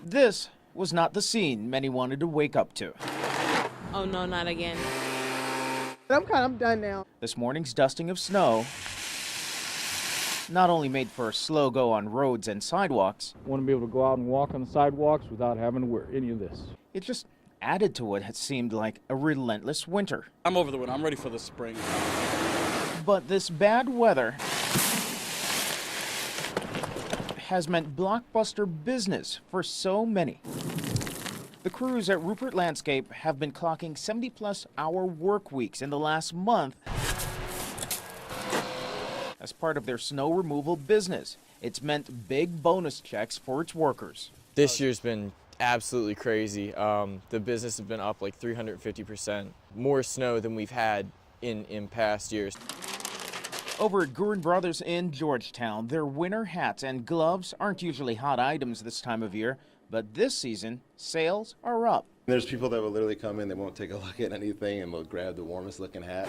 This was not the scene many wanted to wake up to. Oh no, not again. I'm done now. This morning's dusting of snow not only made for a slow go on roads and sidewalks, I want to be able to go out and walk on the sidewalks without having to wear any of this. it just added to what had seemed like a relentless winter. I'm over the winter. I'm ready for the spring. But this bad weather has meant blockbuster business for so many. The crews at Rupert Landscape have been clocking 70-plus hour work weeks in the last month as part of their snow removal business. It's meant big bonus checks for its workers. This year's been absolutely crazy. The business has been up like 350%, more snow than we've had in past years. Over at Gurin Brothers in Georgetown, their winter hats and gloves aren't usually hot items this time of year, but this season, sales are up. There's people that will literally come in, they won't take a look at anything, and will grab the warmest looking hat.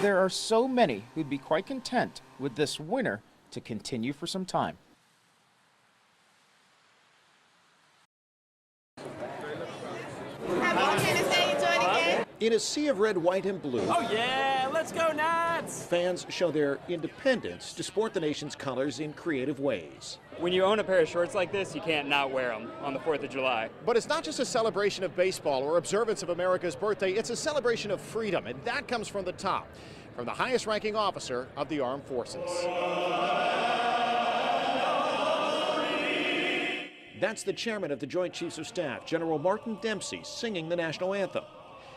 There are so many who'd be quite content with this winter to continue for some time. In a sea of red, white, and blue, Oh yeah, let's go Nats! fans show their independence to sport the nation's colors in creative ways. When you own a pair of shorts like this, you can't not wear them on the 4th of July. But it's not just a celebration of baseball or observance of America's birthday, it's a celebration of freedom, and that comes from the top, from the highest ranking officer of the armed forces. That's the chairman of the Joint Chiefs of Staff, General Martin Dempsey, singing the national anthem.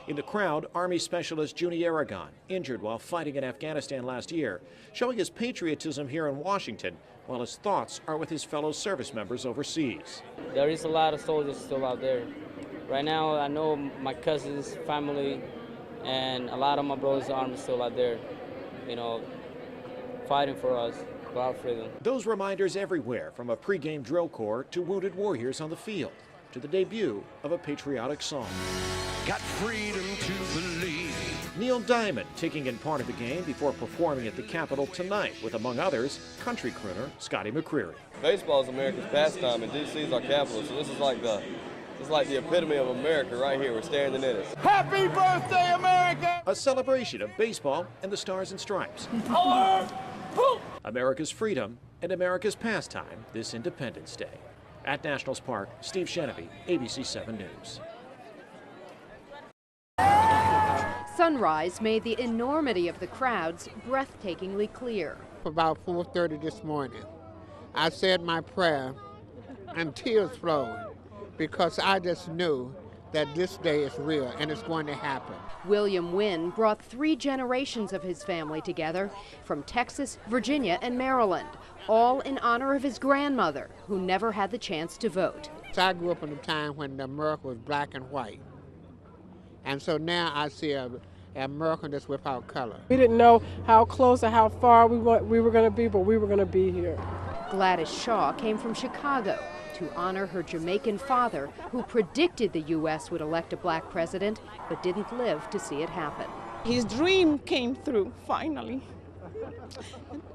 In the crowd, Army Specialist Junie Aragon, injured while fighting in Afghanistan last year, showing his patriotism here in Washington, while his thoughts are with his fellow service members overseas. There is a lot of soldiers still out there. Right now, I know my cousins, family, and a lot of my brothers in the Army still out there, fighting for us, for our freedom. Those reminders everywhere, from a pregame drill corps to wounded warriors on the field, to the debut of a patriotic song. Got freedom to believe. Neil Diamond taking in part of the game before performing at the Capitol tonight with, among others, country crooner Scotty McCreery. Baseball is America's pastime, and D.C. is our capital, so this is like the epitome of America right here. We're standing in it. Happy birthday, America! A celebration of baseball and the Stars and Stripes. America's freedom and America's pastime this Independence Day. At Nationals Park, Steve Shenevy, ABC 7 News. Sunrise made the enormity of the crowds breathtakingly clear. About 4:30 this morning, I said my prayer and tears flowed because I just knew that this day is real and it's going to happen. William Wynn brought 3 generations of his family together from Texas, Virginia, and Maryland, all in honor of his grandmother, who never had the chance to vote. I grew up in a time when America was black and white. And so now I see an American that's without color. We didn't know how close or how far we were going to be, but we were going to be here. Gladys Shaw came from Chicago to honor her Jamaican father, who predicted the U.S. would elect a black president, but didn't live to see it happen. His dream came through, finally.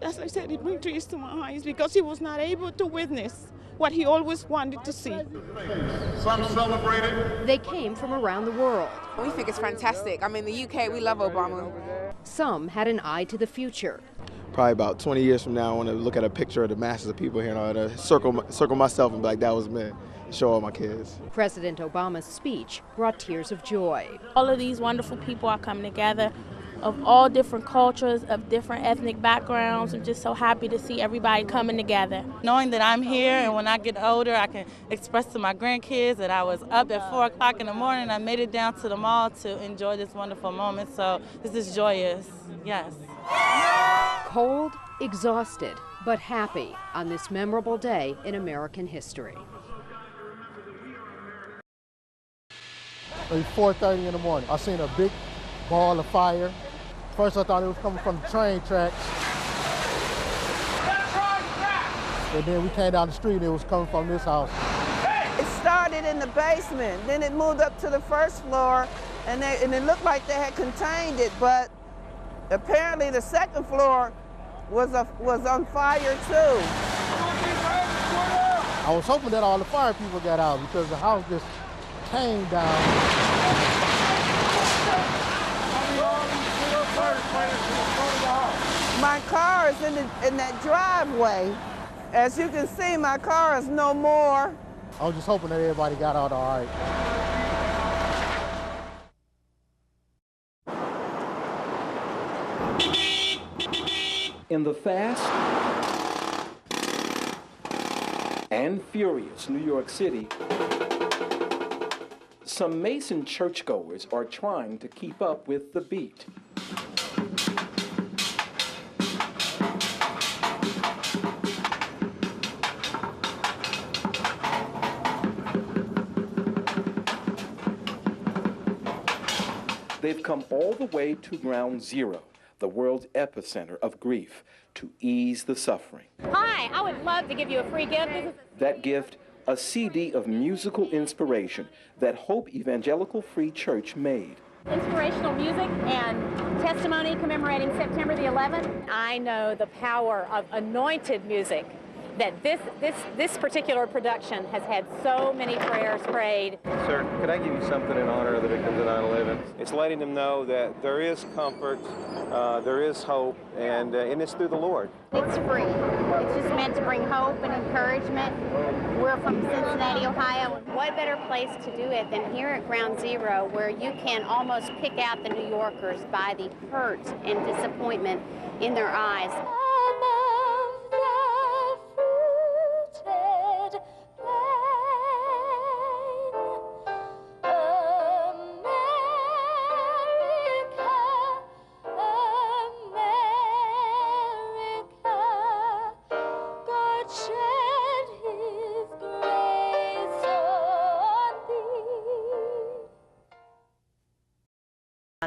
As I said, it brings tears to my eyes because he was not able to witness what he always wanted to see. Some celebrated. They came from around the world. We think it's fantastic. I mean, the UK, we love Obama. Some had an eye to the future. Probably about 20 years from now, I want to look at a picture of the masses of people here and I want to circle myself and be like, that was me, show all my kids. President Obama's speech brought tears of joy. All of these wonderful people are coming together of all different cultures, of different ethnic backgrounds. I'm just so happy to see everybody coming together. Knowing that I'm here and when I get older, I can express to my grandkids that I was up at 4 o'clock in the morning. I made it down to the mall to enjoy this wonderful moment. So this is joyous, yes. Cold, exhausted, but happy on this memorable day in American history. It's 4:30 in the morning. I seen a big ball of fire. First I thought it was coming from the train tracks. And then we came down the street and it was coming from this house. It started in the basement, then it moved up to the first floor, and it looked like they had contained it, but apparently the second floor was on fire too. I was hoping that all the fire people got out because the house just came down. My car is in that driveway. As you can see, my car is no more. I was just hoping that everybody got out all right. In the fast and furious New York City, some Mason churchgoers are trying to keep up with the beat. They've come all the way to Ground Zero, the world's epicenter of grief, to ease the suffering. Hi, I would love to give you a free gift. That gift, a CD of musical inspiration that Hope Evangelical Free Church made. Inspirational music and testimony commemorating September the 11th. I know the power of anointed music, that this particular production has had so many prayers prayed. Sir, could I give you something in honor of the victims of 9/11? It's letting them know that there is comfort, there is hope, and it's through the Lord. It's free. It's just meant to bring hope and encouragement. We're from Cincinnati, Ohio. What better place to do it than here at Ground Zero, where you can almost pick out the New Yorkers by the hurt and disappointment in their eyes.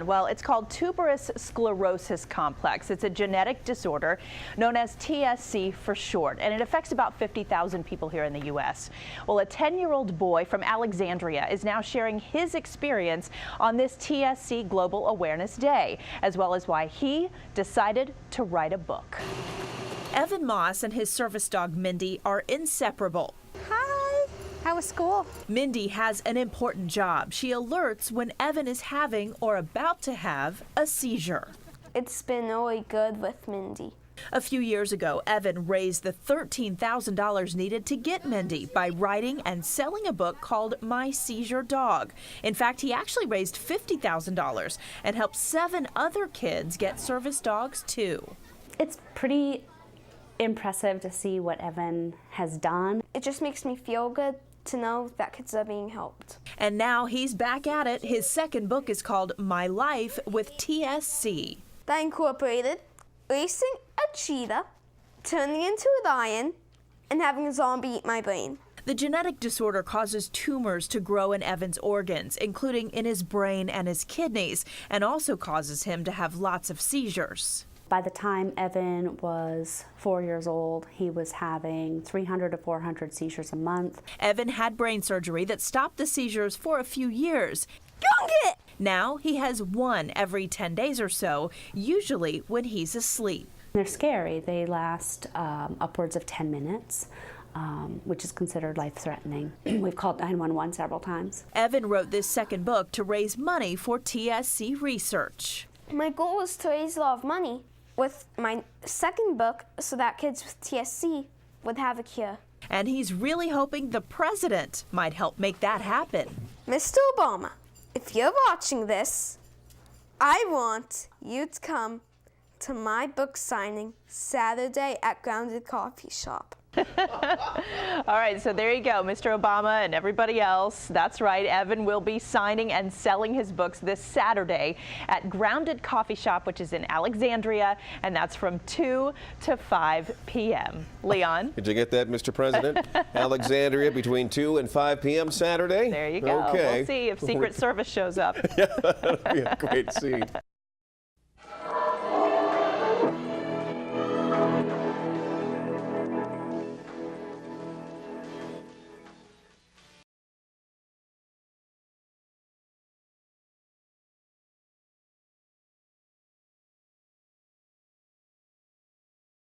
Well, it's called tuberous sclerosis complex. It's a genetic disorder known as TSC for short, and it affects about 50,000 people here in the U.S. Well, a 10-year-old boy from Alexandria is now sharing his experience on this TSC Global Awareness Day, as well as why he decided to write a book. Evan Moss and his service dog Mindy are inseparable. How was school? Mindy has an important job. She alerts when Evan is having or about to have a seizure. It's been really good with Mindy. A few years ago, Evan raised the $13,000 needed to get Mindy by writing and selling a book called My Seizure Dog. In fact, he actually raised $50,000 and helped 7 other kids get service dogs too. It's pretty impressive to see what Evan has done. It just makes me feel good to know that kids are being helped. And now he's back at it. His second book is called My Life with TSC. That incorporated racing a cheetah, turning into a lion, and having a zombie eat my brain. The genetic disorder causes tumors to grow in Evan's organs, including in his brain and his kidneys, and also causes him to have lots of seizures. By the time Evan was 4 years old, he was having 300 to 400 seizures a month. Evan had brain surgery that stopped the seizures for a few years. Now he has one every 10 days or so, usually when he's asleep. They're scary. They last upwards of 10 minutes. Which is considered life-threatening. We've called 911 several times. Evan wrote this second book to raise money for TSC research. My goal is to raise a lot of money with my second book so that kids with TSC would have a cure. And he's really hoping the president might help make that happen. Mr. Obama, if you're watching this, I want you to come to my book signing Saturday at Grounded Coffee Shop. All right, so there you go, Mr. Obama and everybody else. That's right, Evan will be signing and selling his books this Saturday at Grounded Coffee Shop, which is in Alexandria, and that's from 2 to 5 p.m. Leon? Did you get that, Mr. President? Alexandria between 2 and 5 p.m. Saturday? There you go. Okay. We'll see if Secret Service shows up. Yeah, that'll be a great scene.